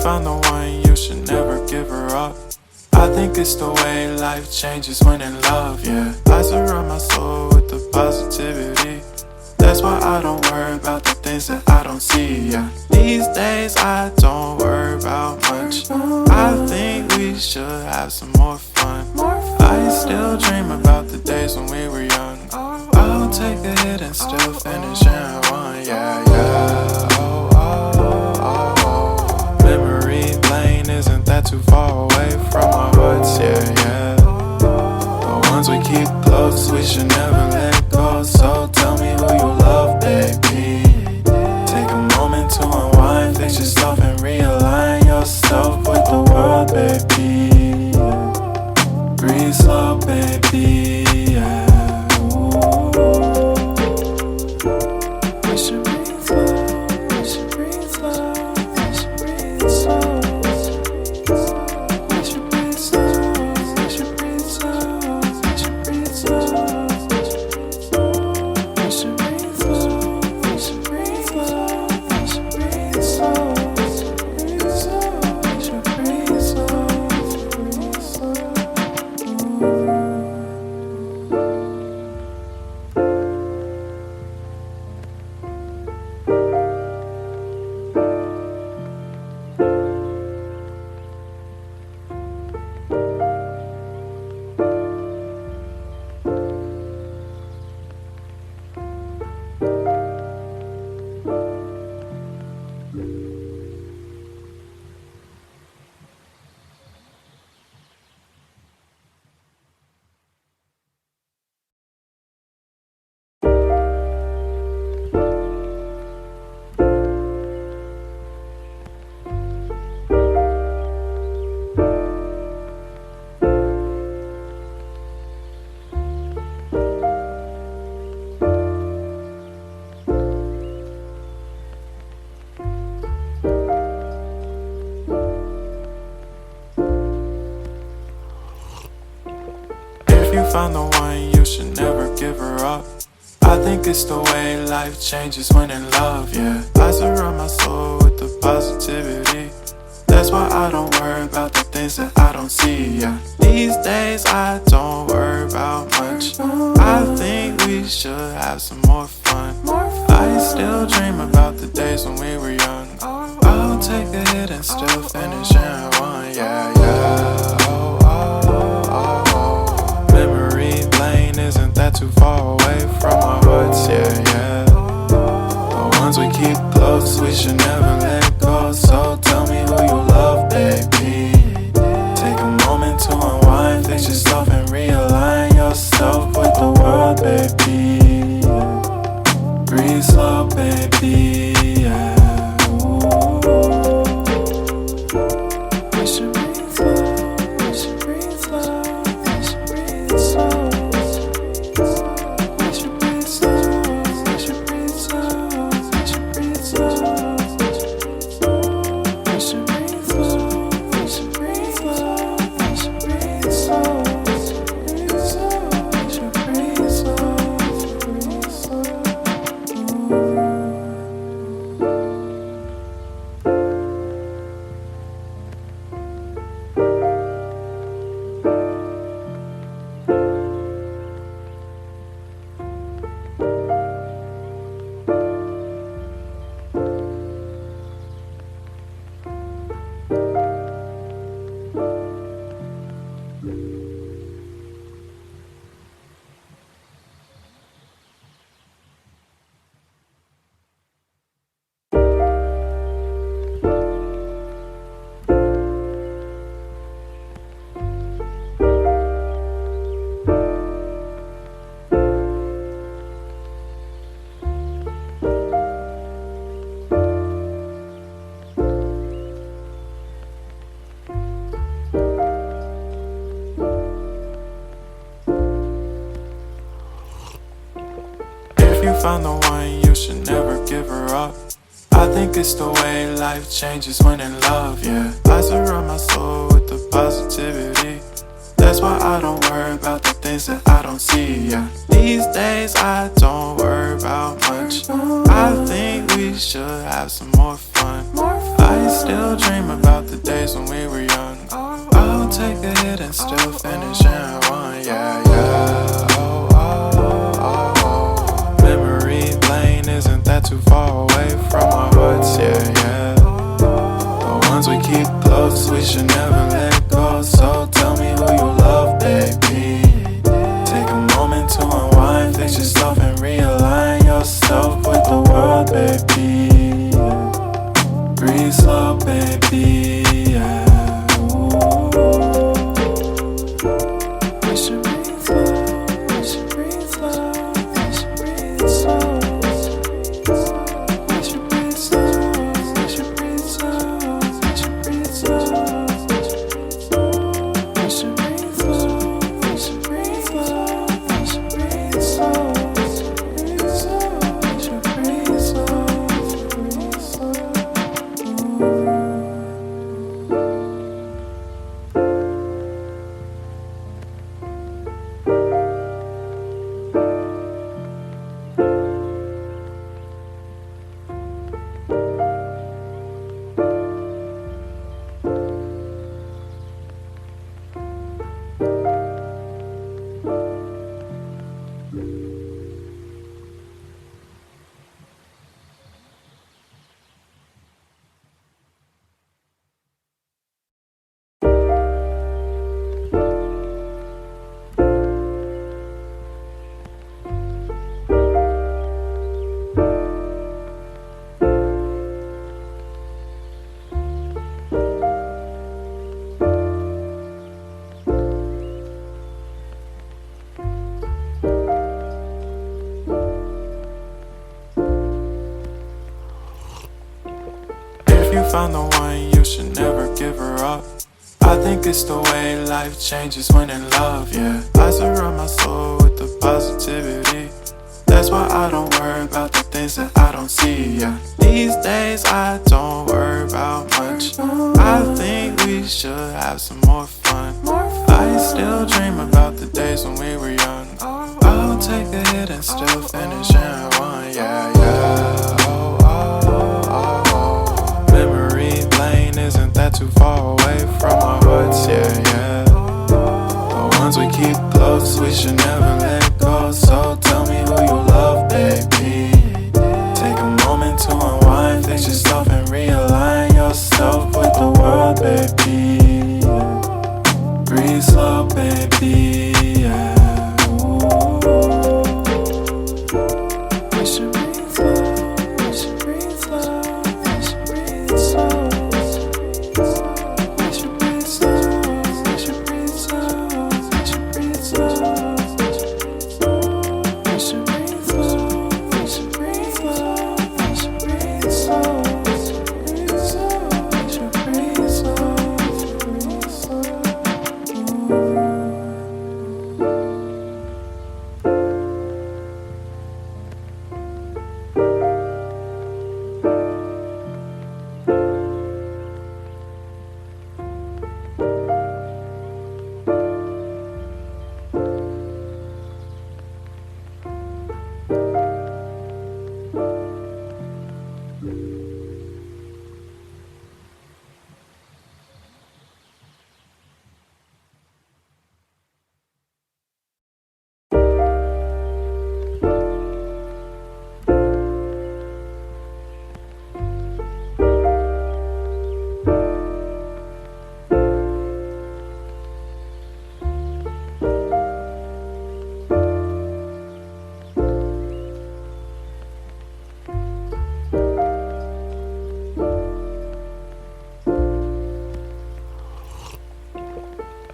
found the one, you should never give her up. I think it's the way life changes when in love, yeah. I surround my soul with the positivity. That's why I don't worry about the things that I don't see, yeah. These days I don't worry about much. I think we should have some more fun. I still dream about the days when we were young. I'll take a hit and still finish in one, yeah, yeah. Oh, oh, oh, oh. Memory lane isn't that too far away from our hearts, yeah, yeah. The ones we keep close, we should never let go. So tell me who you love, baby. Take a moment to unwind, fix yourself and realign yourself with the world, baby. Breathe slow, baby, yeah. We should breathe slow, we should breathe slow, we should breathe slow. We should breathe slow, we should breathe slow, we should breathe slow. We should breathe slow, we should breathe slow, we should breathe slow. We should breathe slow, breathe slow. If you found the one, you should never give her up. I think it's the way life changes when in love, yeah. I surround my soul with the positivity. That's why I don't worry about the things that I don't see, yeah. These days I don't worry about much. I think we should have some more fun. I still dream about the days when we were young. I'll take a hit and still finish in one, yeah, yeah. Oh, oh, oh, oh. Memory lane isn't that too far away from our hearts, yeah, yeah. The ones we keep close, we should never let go. So tell me who you love, baby. Take a moment to unwind, fix yourself and realign yourself with the world, baby. Breathe slow, baby, yeah. We should breathe slow, we should breathe slow, we should breathe slow. We should breathe slow, we should breathe slow, we should breathe slow. We should breathe slow, we should breathe slow, we should breathe slow. We should breathe slow, breathe slow. If you found the one, you should never give her up. I think it's the way life changes when in love, yeah. I surround my soul with the positivity. That's why I don't worry about the things that I don't see, yeah. These days I don't worry about much. I think we should have some more fun. I still dream about the days when we were young. I'll take a hit and still finish in one. Yeah, yeah. Oh, oh, oh, oh. Memory lane, isn't that too far away from our hearts? Yeah, yeah. The ones we keep close, we should never let go. So tell me who you love, baby. Take a moment to unwind, fix yourself and realign yourself with the world, baby. Breathe slow, baby, yeah. We should breathe slow, we should breathe slow, we should breathe slow. We should breathe slow, we should breathe slow, we should breathe slow. We should breathe slow, we should breathe slow, we should breathe slow. We should breathe slow, breathe slow. If you found the one, you should never give her up. I think it's the way life changes when in love, yeah. I surround my soul with the positivity. That's why I don't worry about the things that I don't see, yeah. These days I don't worry about much. I think we should have some more fun. I still dream about the days when we were young. I'll take a hit and still finish in one, yeah, yeah. Oh, oh, oh, oh. Memory lane, isn't that too far away from our hearts? Yeah, yeah. The ones we keep close, we should never let go. So tell me who you love, baby. Take a moment to unwind, fix yourself and realign yourself with the world, baby. Breathe slow, baby, yeah. We should breathe slow, we should breathe slow, we should breathe slow. We should breathe slow, we should breathe slow, we should breathe slow. We should breathe slow, we should breathe slow, we should breathe slow. We should breathe slow, breathe slow.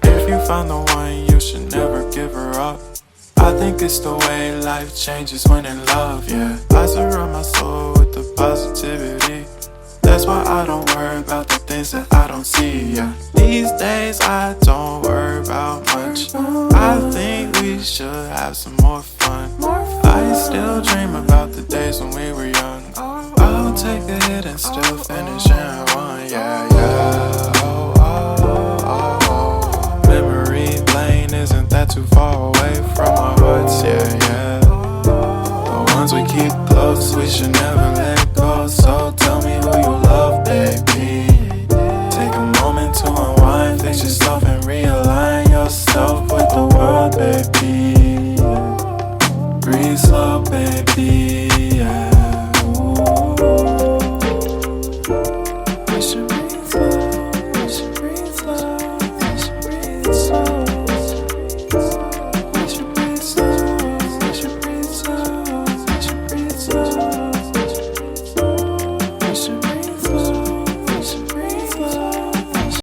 If you found the one, you should never give her up. I think it's the way life changes when in love, yeah. I surround my soul with the positivity. That's why I don't worry about the things that I don't see, yeah. These days I don't worry about much. I think we should have some more fun. I still dream about the days when we were young. I'll take a hit and still finish in one, yeah, yeah.